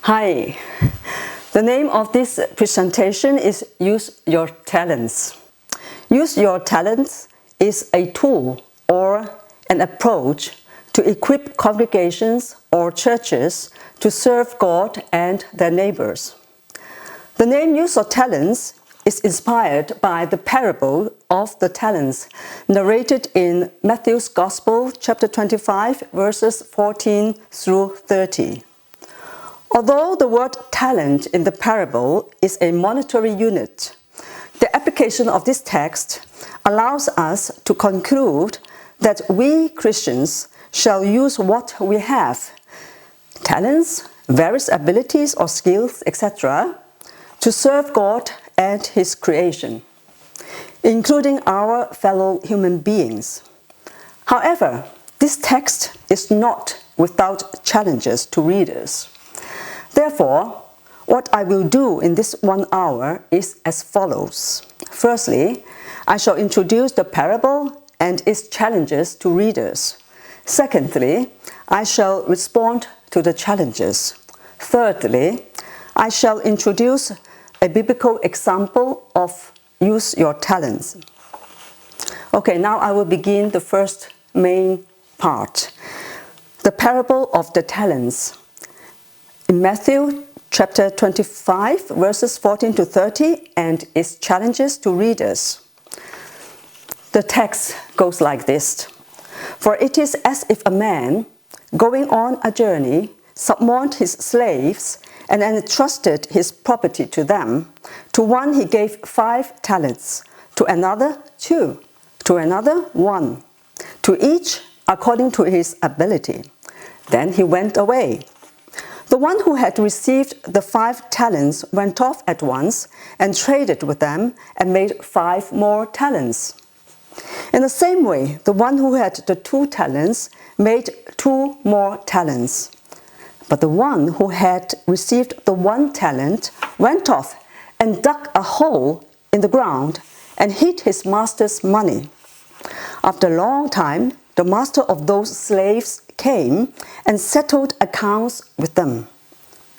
Hi, the name of this presentation is Use Your Talents. Use Your Talents is a tool or an approach to equip congregations or churches to serve God and their neighbors. The name Use Your Talents is inspired by the parable of the talents narrated in Matthew's Gospel, chapter 25, verses 14 through 30. Although the word talent in the parable is a monetary unit, the application of this text allows us to conclude that we Christians shall use what we have, talents, various abilities or skills, etc., to serve God and His creation, including our fellow human beings. However, this text is not without challenges to readers. Therefore, what I will do in this 1 hour is as follows. Firstly, I shall introduce the parable and its challenges to readers. Secondly, I shall respond to the challenges. Thirdly, I shall introduce a biblical example of Use Your Talents. Okay, now I will begin the first main part, the parable of the talents. In Matthew chapter 25, verses 14 to 30, and its challenges to readers. The text goes like this. For it is as if a man, going on a journey, summoned his slaves and entrusted his property to them. To one he gave 5 talents, to another 2, to another 1, to each according to his ability. Then he went away. The one who had received the 5 talents went off at once and traded with them and made 5 more talents. In the same way, the one who had the 2 talents made 2 more talents. But the one who had received the 1 talent went off and dug a hole in the ground and hid his master's money. After a long time, the master of those slaves came and settled accounts with them.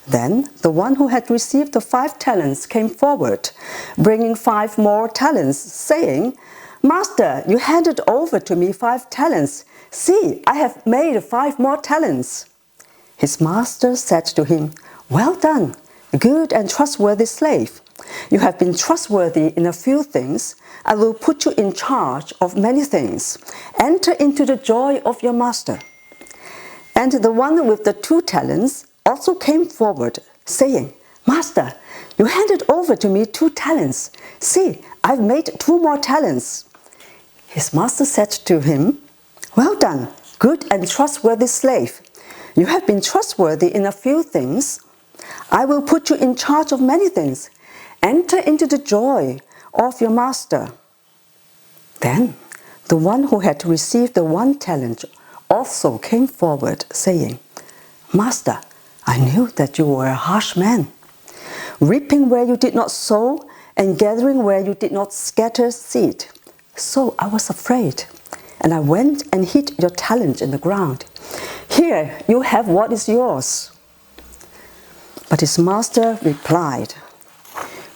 Then the one who had received the 5 talents came forward, bringing 5 more talents, saying, Master, you handed over to me 5 talents. See, I have made 5 more talents. His master said to him, Well done, good and trustworthy slave. You have been trustworthy in a few things. I will put you in charge of many things. Enter into the joy of your master. And the one with the 2 talents also came forward, saying, Master, you handed over to me 2 talents. See, I've made 2 more talents. His master said to him, Well done, good and trustworthy slave. You have been trustworthy in a few things. I will put you in charge of many things. Enter into the joy of your master. Then the one who had received the 1 talent also came forward, saying, Master, I knew that you were a harsh man, reaping where you did not sow and gathering where you did not scatter seed. So I was afraid, and I went and hid your talent in the ground. Here you have what is yours. But his master replied,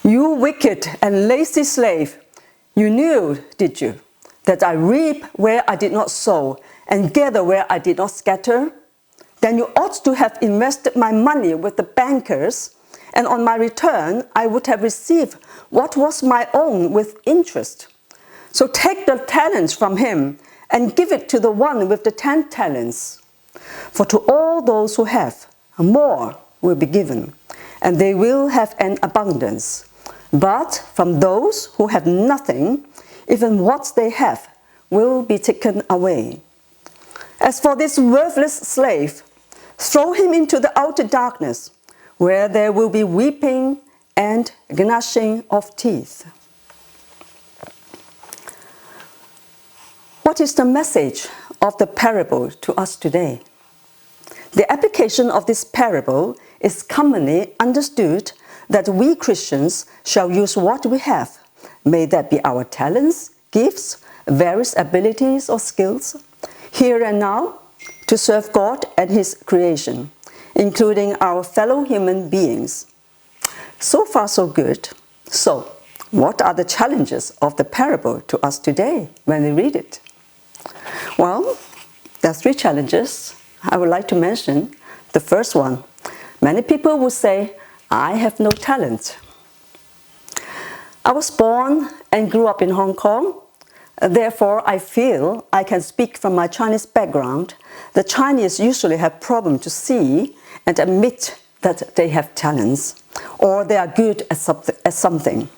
You wicked and lazy slave, you knew, did you, that I reap where I did not sow and gather where I did not scatter? Then you ought to have invested my money with the bankers, and on my return I would have received what was my own with interest. So take the talents from him and give it to the one with the 10 talents. For to all those who have, more will be given, and they will have an abundance. But from those who have nothing, even what they have will be taken away. As for this worthless slave, throw him into the outer darkness, where there will be weeping and gnashing of teeth. What is the message of the parable to us today? The application of this parable is commonly understood that we Christians shall use what we have, may that be our talents, gifts, various abilities or skills, here and now, to serve God and His creation, including our fellow human beings. So far, so good. So, what are the challenges of the parable to us today when we read it? Well, there are three challenges I would like to mention. The first one, many people will say, I have no talent. I was born and grew up in Hong Kong. Therefore, I feel I can speak from my Chinese background. The Chinese usually have problems to see and admit that they have talents or they are good at something.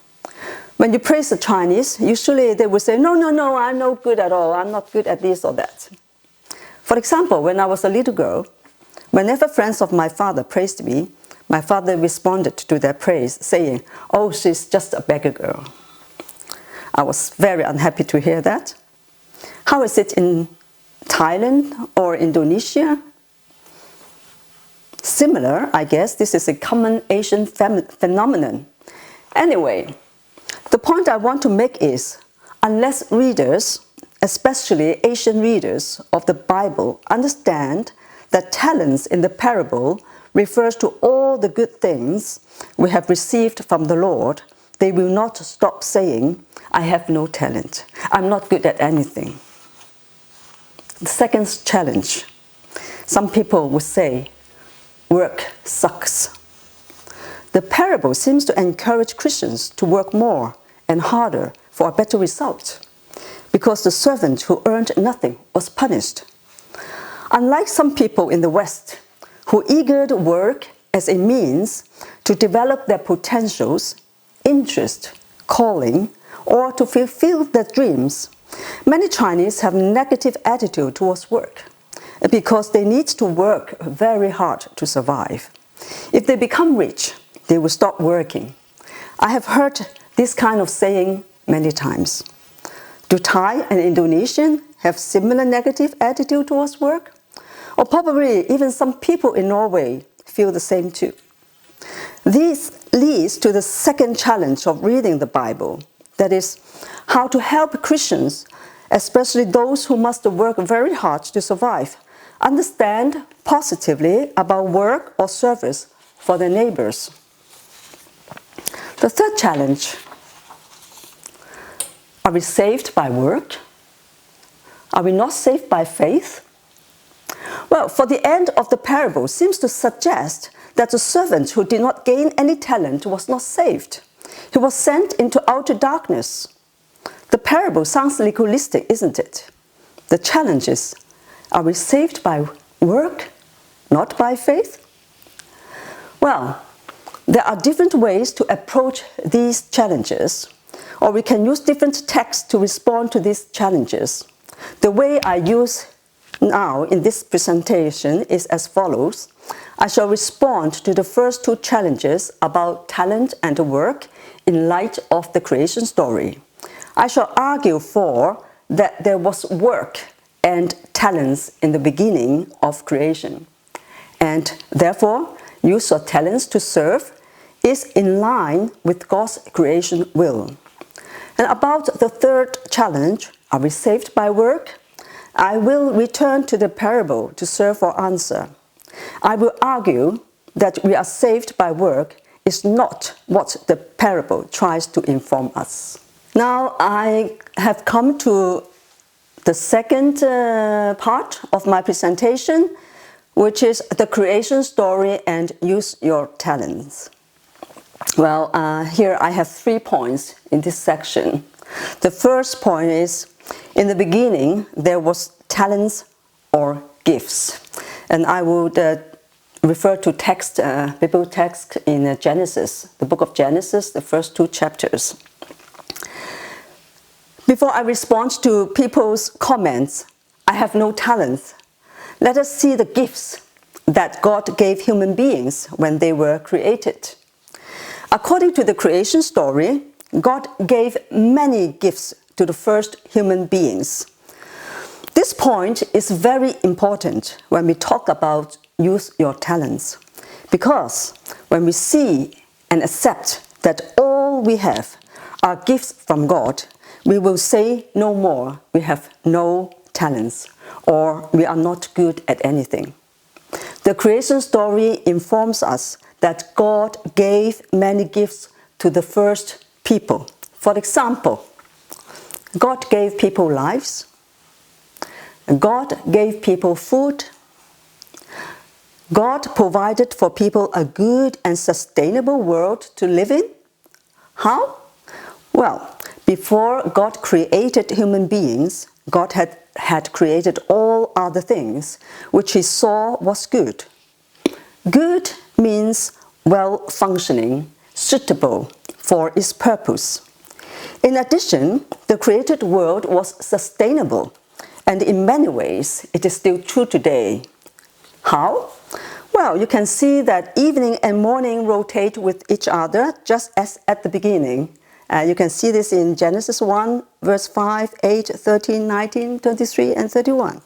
When you praise the Chinese, usually they will say, no, I'm not good at all. I'm not good at this or that. For example, when I was a little girl, whenever friends of my father praised me, my father responded to their praise saying, oh, she's just a beggar girl. I was very unhappy to hear that. How is it in Thailand or Indonesia? Similar, I guess. This is a common Asian phenomenon. Anyway, the point I want to make is, unless readers, especially Asian readers of the Bible, understand that talents in the parable refers to all the good things we have received from the Lord, they will not stop saying, I have no talent. I'm not good at anything. The second challenge. Some people would say, work sucks. The parable seems to encourage Christians to work more and harder for a better result, because the servant who earned nothing was punished. Unlike some people in the West, who eager to work as a means to develop their potentials, interest, calling, or to fulfill their dreams, many Chinese have a negative attitude towards work because they need to work very hard to survive. If they become rich, they will stop working. I have heard this kind of saying many times. Do Thai and Indonesian have similar negative attitude towards work? Or probably even some people in Norway feel the same too. This leads to the second challenge of reading the Bible, that is, how to help Christians, especially those who must work very hard to survive, understand positively about work or service for their neighbors. The third challenge, are we saved by work? Are we not saved by faith? Well, for the end of the parable seems to suggest that the servant who did not gain any talent was not saved. He was sent into outer darkness. The parable sounds legalistic, isn't it? The challenge is, are we saved by work, not by faith? Well, there are different ways to approach these challenges, or we can use different texts to respond to these challenges. The way I use now in this presentation is as follows. I shall respond to the first two challenges about talent and work in light of the creation story. I shall argue for that there was work and talents in the beginning of creation, and therefore use your talents to serve is in line with God's creation will. And about the third challenge, are we saved by work? I will return to the parable to serve for answer. I will argue that we are saved by work is not what the parable tries to inform us. Now I have come to the second part of my presentation, which is the creation story and use your talents. Well, here I have 3 points in this section. The first point is, in the beginning there was talents or gifts. And I would refer to text, Bible text in Genesis, the book of Genesis, the first 2 chapters. Before I respond to people's comments, I have no talent, let us see the gifts that God gave human beings when they were created. According to the creation story, God gave many gifts to the first human beings. This point is very important when we talk about use your talents, because when we see and accept that all we have are gifts from God, we will say no more we have no talents or we are not good at anything. The creation story informs us that God gave many gifts to the first people. For example, God gave people lives. God gave people food. God provided for people a good and sustainable world to live in. How? Well, before God created human beings, God had created all other things which he saw was good. Good means well-functioning, suitable for its purpose. In addition, the created world was sustainable, and in many ways it is still true today. How? Well, you can see that evening and morning rotate with each other just as at the beginning. You can see this in Genesis 1, verse 5, 8, 13, 19, 23, and 31.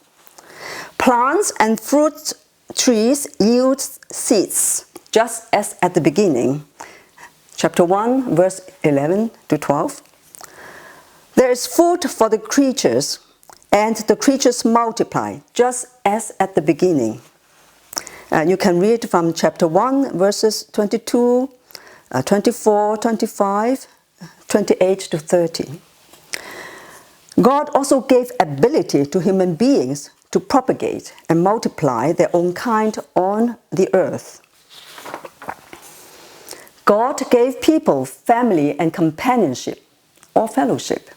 Plants and fruit trees yield seeds just as at the beginning. Chapter 1, verse 11 to 12. There is food for the creatures, and the creatures multiply just as at the beginning. You can read from chapter 1, verses 22, 24, 25, 28 to 30. God also gave ability to human beings to propagate and multiply their own kind on the earth. God gave people family and companionship or fellowship.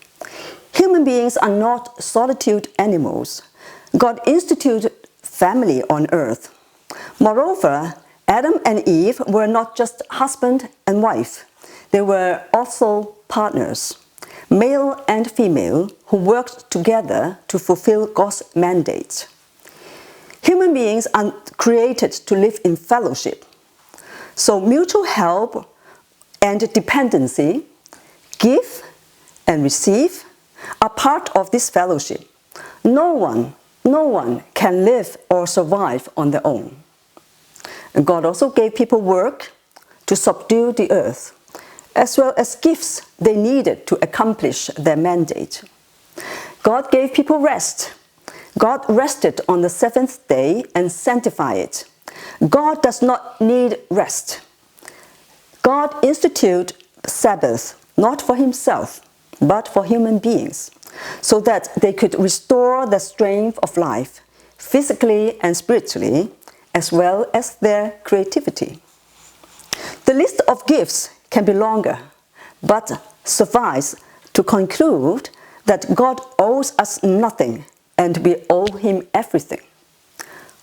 Human beings are not solitude animals. God instituted family on earth. Moreover, Adam and Eve were not just husband and wife. They were also partners, male and female, who worked together to fulfill God's mandate. Human beings are created to live in fellowship. So mutual help and dependency, give and receive, are part of this fellowship. No one can live or survive on their own. And God also gave people work to subdue the earth, as well as gifts they needed to accomplish their mandate. God gave people rest. God rested on the seventh day and sanctified it. God does not need rest. God instituted Sabbath not for himself, but for human beings, so that they could restore the strength of life, physically and spiritually, as well as their creativity. The list of gifts can be longer, but suffice to conclude that God owes us nothing and we owe him everything.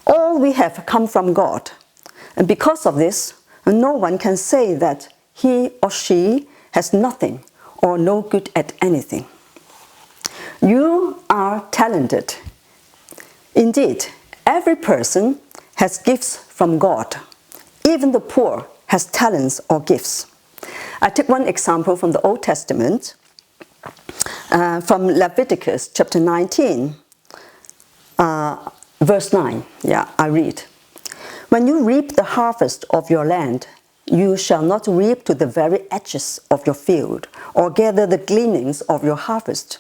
All we have come from God, and because of this, no one can say that he or she has nothing or no good at anything. You are talented. Indeed, every person has gifts from God. Even the poor has talents or gifts. I take one example from the Old Testament, from Leviticus chapter 19, verse 9. I read. When you reap the harvest of your land, you shall not reap to the very edges of your field, or gather the gleanings of your harvest.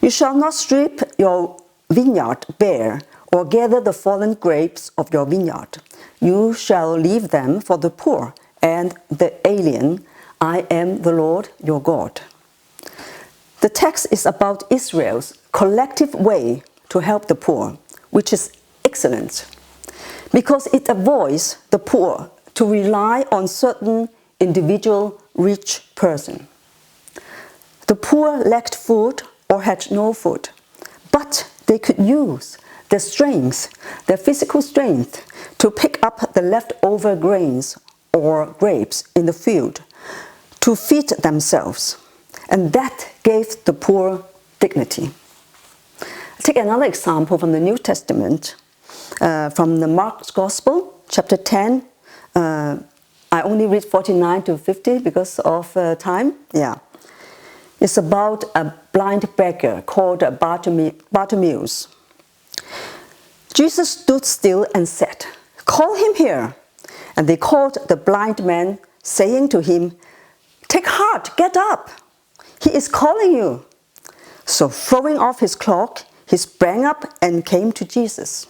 You shall not strip your vineyard bare, or gather the fallen grapes of your vineyard. You shall leave them for the poor and the alien. I am the Lord your God. The text is about Israel's collective way to help the poor, which is excellent, because it avoids the poor to rely on certain individual rich person. The poor lacked food or had no food, but they could use their strength, their physical strength, to pick up the leftover grains or grapes in the field to feed themselves, and that gave the poor dignity. Take another example from the New Testament, from the Mark's Gospel, chapter 10. I only read 49 to 50 because of time. It's about a blind beggar called Bartimaeus. Jesus stood still and said, "Call him here." And they called the blind man, saying to him, "Take heart, get up. He is calling you." So throwing off his cloak, he sprang up and came to Jesus.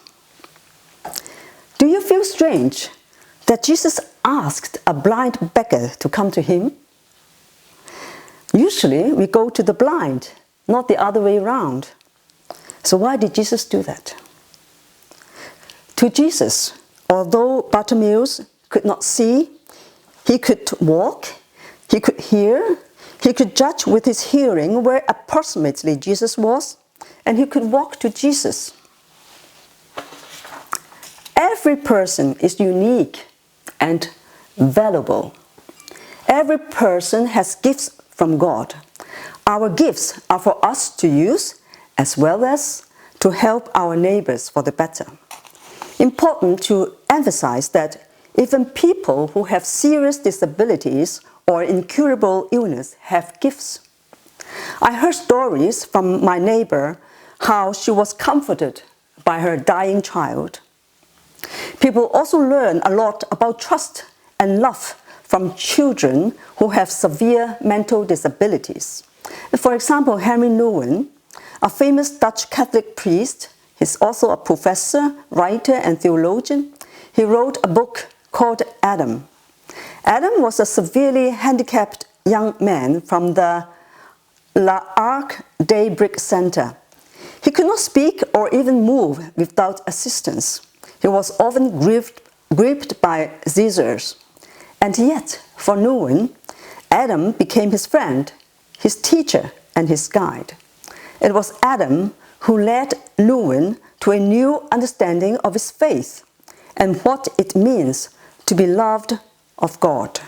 Do you feel strange that Jesus asked a blind beggar to come to him? Usually we go to the blind, not the other way around. So why did Jesus do that? To Jesus, although Bartimaeus could not see, he could walk, he could hear, he could judge with his hearing where approximately Jesus was, and he could walk to Jesus. Every person is unique and valuable. Every person has gifts from God. Our gifts are for us to use as well as to help our neighbors for the better. Important to emphasize that even people who have serious disabilities or incurable illness have gifts. I heard stories from my neighbor how she was comforted by her dying child. People also learn a lot about trust and love from children who have severe mental disabilities. For example, Henry Nouwen, a famous Dutch Catholic priest, he's also a professor, writer, and theologian. He wrote a book called Adam. Adam was a severely handicapped young man from the La Arc des Brick Center. He could not speak or even move without assistance. He was often gripped by seizures. And yet, for Nouwen, Adam became his friend, his teacher, and his guide. It was Adam who led Nouwen to a new understanding of his faith and what it means to be loved of God.